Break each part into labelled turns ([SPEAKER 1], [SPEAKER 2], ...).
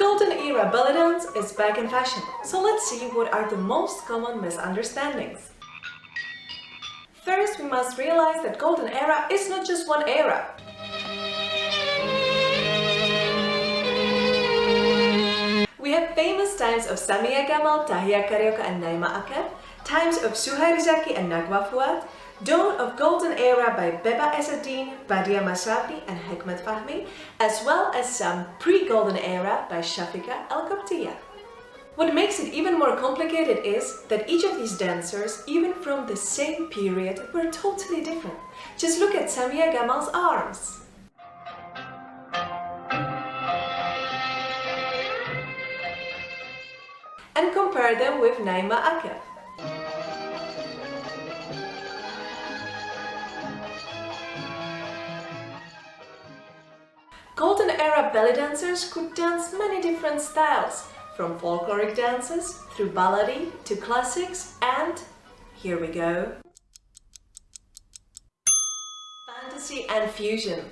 [SPEAKER 1] Golden era belly dance is back in fashion, so let's see what are the most common misunderstandings. First, we must realize that golden era is not just one era. We have famous times of Samia Gamal, Tahia Karyoka and Naima Akef, times of Suhair Zaki and Nagwa Fuad, dawn of golden era by Beba Ezzeddin, Badia Masrafi and Hekmat Fahmi, as well as some pre-golden era by Shafika El-Koptiya. What makes it even more complicated is that each of these dancers, even from the same period, were totally different. Just look at Samia Gamal's arms. And compare them with Naima Akef. Golden era belly dancers could dance many different styles, from folkloric dances through ballady to classics and, here we go, fantasy and fusion.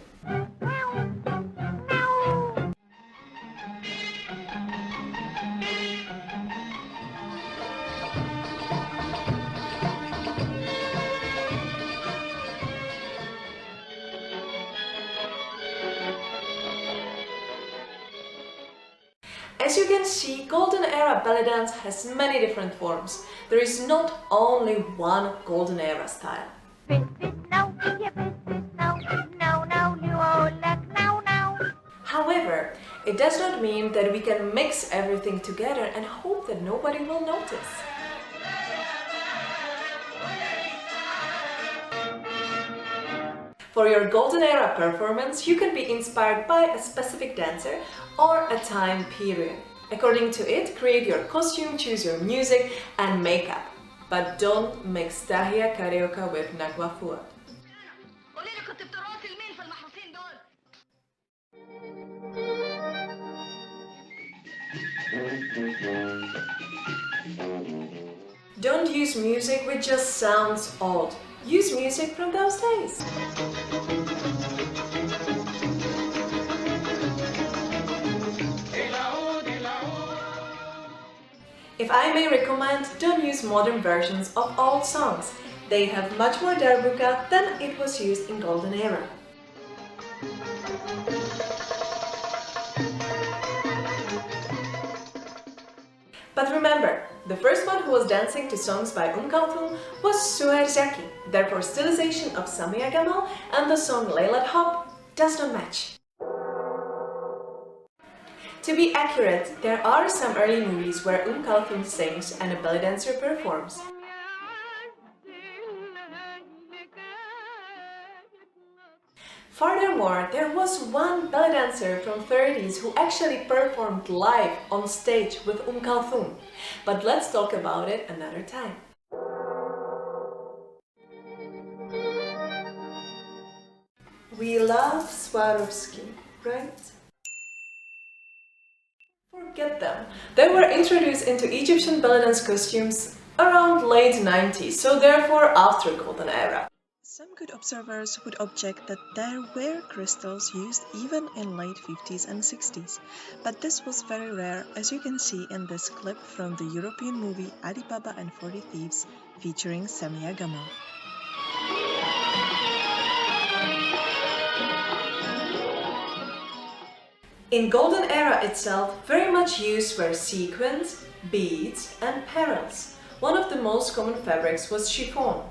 [SPEAKER 1] As you can see, golden era belly dance has many different forms. There is not only one golden era style. However, it does not mean that we can mix everything together and hope that nobody will notice. For your golden era performance, you can be inspired by a specific dancer or a time period. According to it, create your costume, choose your music and makeup. But don't mix Tahia Karyoka with Nagwa Fuad. Don't use music which just sounds old. Use music from those days. If I may recommend, don't use modern versions of old songs. They have much more darbuka than it was used in golden era. But remember, the first one who was dancing to songs by Kulthum was Suhair Zaki. Therefore, stylization of Samia Gamal and the song Laylat Hop does not match. To be accurate, there are some early movies where Kulthum sings and a belly dancer performs. Furthermore, there was one belly dancer from 30s who actually performed live on stage with Kulthum. But let's talk about it another time. We love Swarovski, right? Forget them. They were introduced into Egyptian belly dance costumes around late 90s, so therefore after golden era.
[SPEAKER 2] Some good observers would object that there were crystals used even in late 50s and 60s, but this was very rare, as you can see in this clip from the European movie Ali Baba and 40 Thieves featuring Samia Gamal.
[SPEAKER 1] In golden era itself, very much used were sequins, beads and pearls. One of the most common fabrics was chiffon.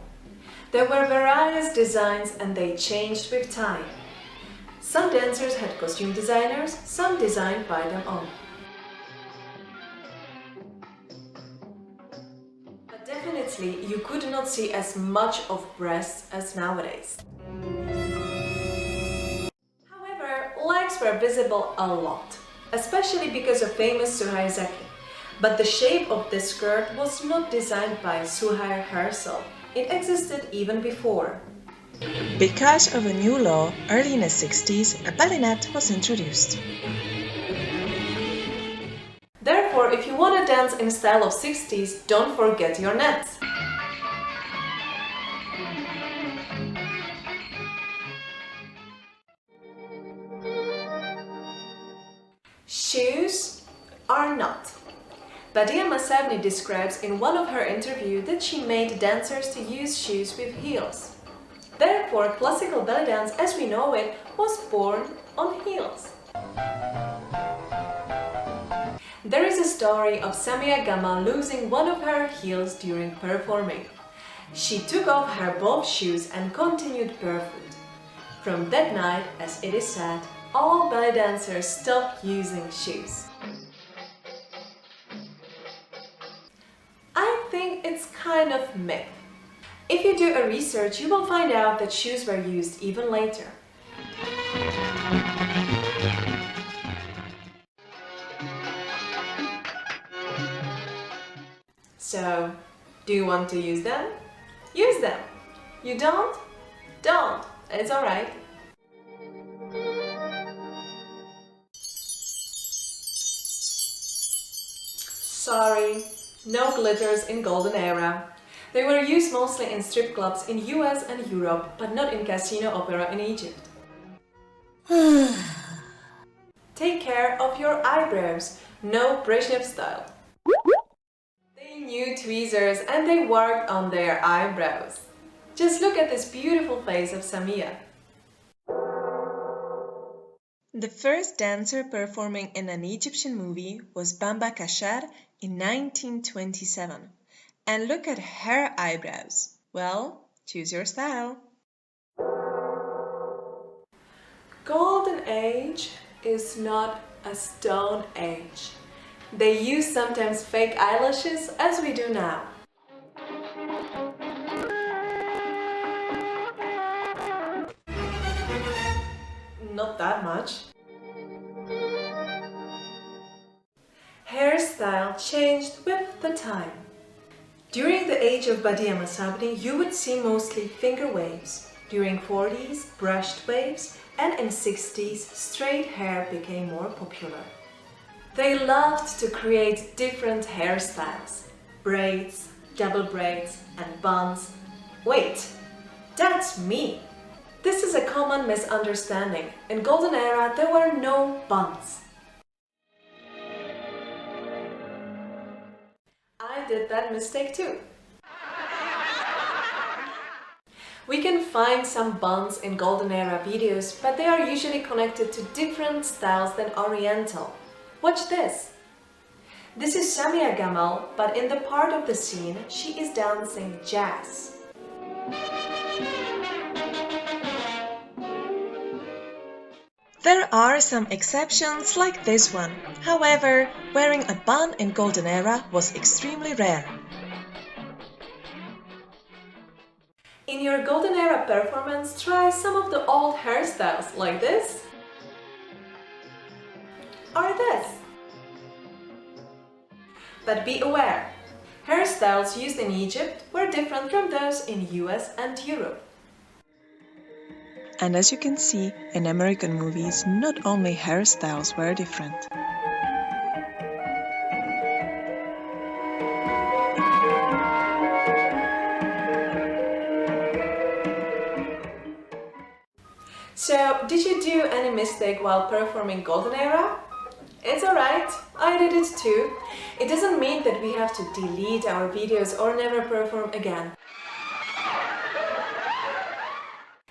[SPEAKER 1] There were various designs and they changed with time. Some dancers had costume designers, some designed by them own. But definitely you could not see as much of breasts as nowadays. However, legs were visible a lot, especially because of famous Suhair Zaki. But the shape of this skirt was not designed by Suhair herself. It existed even before.
[SPEAKER 2] Because of a new law, early in the 60s, a belly net was introduced.
[SPEAKER 1] Therefore, if you want to dance in style of 60s, don't forget your nets. Shoes are not. Badia Masabni describes in one of her interviews that she made dancers to use shoes with heels. Therefore, classical belly dance as we know it was born on heels. There is a story of Samia Gamal losing one of her heels during performing. She took off her both shoes and continued barefoot. From that night, as it is said, all belly dancers stopped using shoes. I think it's kind of myth. If you do a research, you will find out that shoes were used even later. So, do you want to use them? Use them. You don't? Don't. It's alright. Sorry, no glitters in golden era. They were used mostly in strip clubs in US and Europe, but not in casino opera in Egypt. Take care of your eyebrows. No Brezhnev style. They knew tweezers and they worked on their eyebrows. Just look at this beautiful face of Samia.
[SPEAKER 2] The first dancer performing in an Egyptian movie was Bamba Kashar in 1927. And look at her eyebrows. Well, choose your style.
[SPEAKER 1] Golden age is not a stone age. They use sometimes fake eyelashes as we do now. Not that much. Hairstyle changed with the time. During the age of Badia Masabni, you would see mostly finger waves. During 40s, brushed waves, and in 60s, straight hair became more popular. They loved to create different hairstyles. Braids, double braids, and buns. Wait, that's me! This is a common misunderstanding. In Golden Era, there were no buns. I did that mistake too. We can find some buns in Golden Era videos, but they are usually connected to different styles than Oriental. Watch this. This is Samia Gamal, but in the part of the scene, she is dancing jazz.
[SPEAKER 2] There are some exceptions like this one. However, wearing a bun in Golden Era was extremely rare.
[SPEAKER 1] In your Golden Era performance, try some of the old hairstyles like this or this. But be aware, hairstyles used in Egypt were different from those in US and Europe.
[SPEAKER 2] And as you can see, in American movies, not only hairstyles were different.
[SPEAKER 1] So, did you do any mistake while performing Golden Era? It's alright, I did it too. It doesn't mean that we have to delete our videos or never perform again.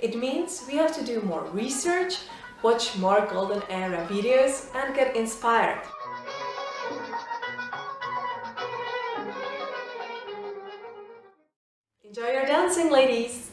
[SPEAKER 1] It means we have to do more research, watch more Golden Era videos and get inspired. Enjoy your dancing, ladies!